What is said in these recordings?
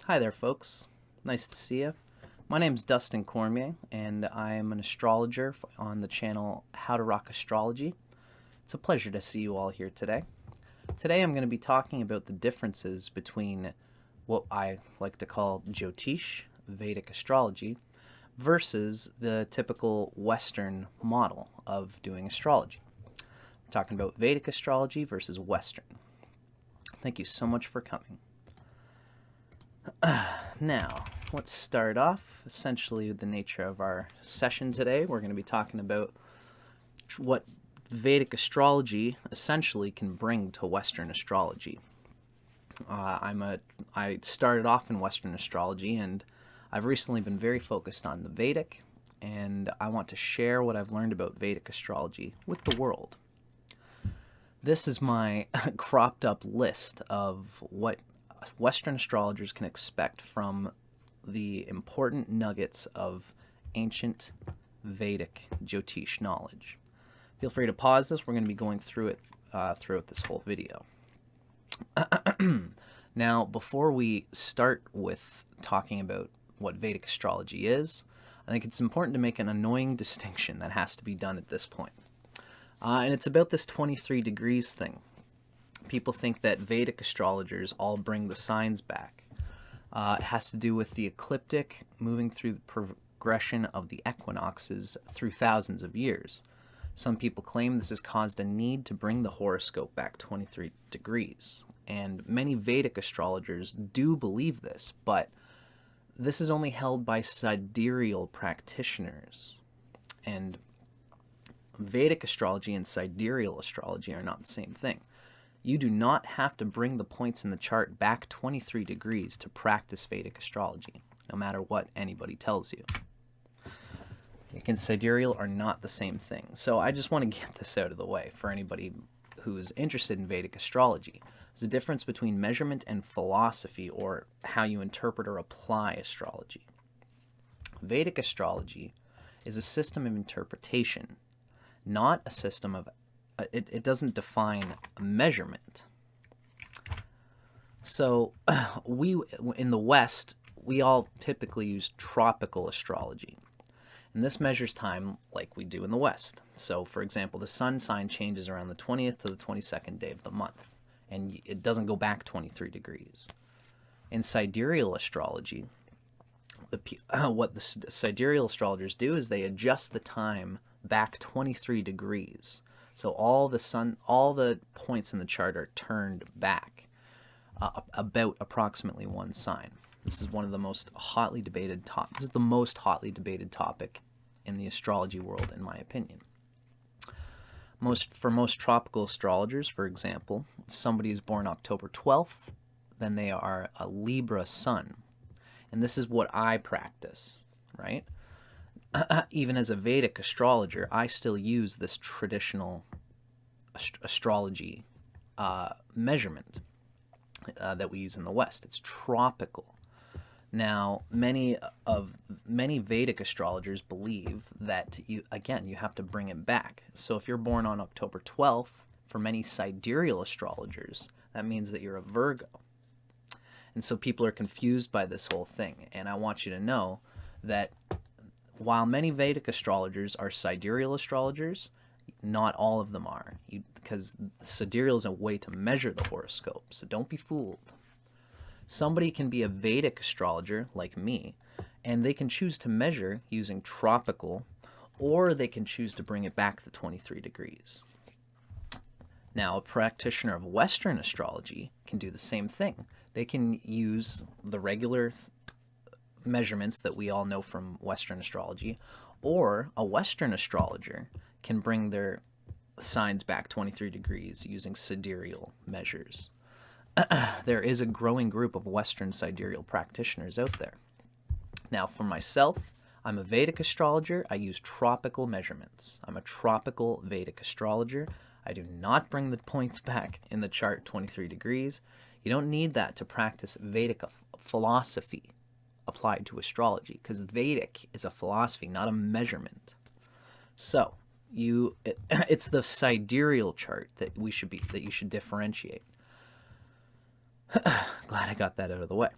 Hi there, folks. Nice to see you. My name's Dustin Cormier, and I am an astrologer on the channel How to Rock Astrology. It's a pleasure to see you all here today. Today I'm going to be talking about the differences between what I like to call Jyotish, Vedic astrology, versus the typical Western model of doing astrology. I'm talking about Vedic astrology versus Western. Thank you so much for coming. Now, let's start off. Essentially, the nature of our session today, we're going to be talking about what Vedic astrology essentially can bring to Western astrology. I started off in Western astrology, and I've recently been very focused on the Vedic, and I want to share what I've learned about Vedic astrology with the world. This is my cropped up list of what Western astrologers can expect from the important nuggets of ancient Vedic Jyotish knowledge. Feel free to pause this. We're going to be going through it throughout this whole video. Now, before we start with talking about what Vedic astrology is, I think it's important to make an annoying distinction that has to be done at this point. And it's about this 23 degrees thing. People think that Vedic astrologers all bring the signs back. It has to do with the ecliptic moving through the progression of the equinoxes through thousands of years. Some people claim this has caused a need to bring the horoscope back 23 degrees. And many Vedic astrologers do believe this, but this is only held by sidereal practitioners. And Vedic astrology and sidereal astrology are not the same thing. You do not have to bring the points in the chart back 23 degrees to practice Vedic astrology, no matter what anybody tells you. Vedic and sidereal are not the same thing. So I just want to get this out of the way for anybody who's interested in Vedic astrology. There's a difference between measurement and philosophy, or how you interpret or apply astrology. Vedic astrology is a system of interpretation, not a system of it doesn't define a measurement. So we in the West, we all typically use tropical astrology. And this measures time like we do in the West. So for example, the sun sign changes around the 20th to the 22nd day of the month, and it doesn't go back 23 degrees. In sidereal astrology, what the sidereal astrologers do is they adjust the time back 23 degrees. So all the points in the chart are turned back about approximately one sign. This is one of the most hotly debated This is the most hotly debated topic in the astrology world, in my opinion. For most tropical astrologers, for example, if somebody is born October 12th, then they are a Libra sun. And this is what I practice, right? Even as a Vedic astrologer, I still use this traditional astrology measurement that we use in the West. It's tropical. Now, many Vedic astrologers believe that you have to bring it back. So if you're born on October 12th, for many sidereal astrologers, that means that you're a Virgo. And so people are confused by this whole thing. And I want you to know that while many Vedic astrologers are sidereal astrologers, not all of them are, because sidereal is a way to measure the horoscope, so don't be fooled. Somebody can be a Vedic astrologer, like me, and they can choose to measure using tropical, or they can choose to bring it back the 23 degrees. Now, a practitioner of Western astrology can do the same thing. They can use the regular measurements that we all know from Western astrology, or a Western astrologer can bring their signs back 23 degrees using sidereal measures. There is a growing group of Western sidereal practitioners out there. Now, for myself, I'm a Vedic astrologer. I use tropical measurements. I'm a tropical Vedic astrologer. I do not bring the points back in the chart 23 degrees. You don't need that to practice Vedic philosophy applied to astrology, because Vedic is a philosophy, not a measurement. So it's the sidereal chart that you should differentiate. Glad I got that out of the way.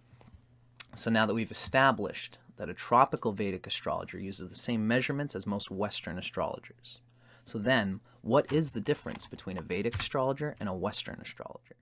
So now that we've established that a tropical Vedic astrologer uses the same measurements as most Western astrologers, so then what is the difference between a Vedic astrologer and a Western astrologer?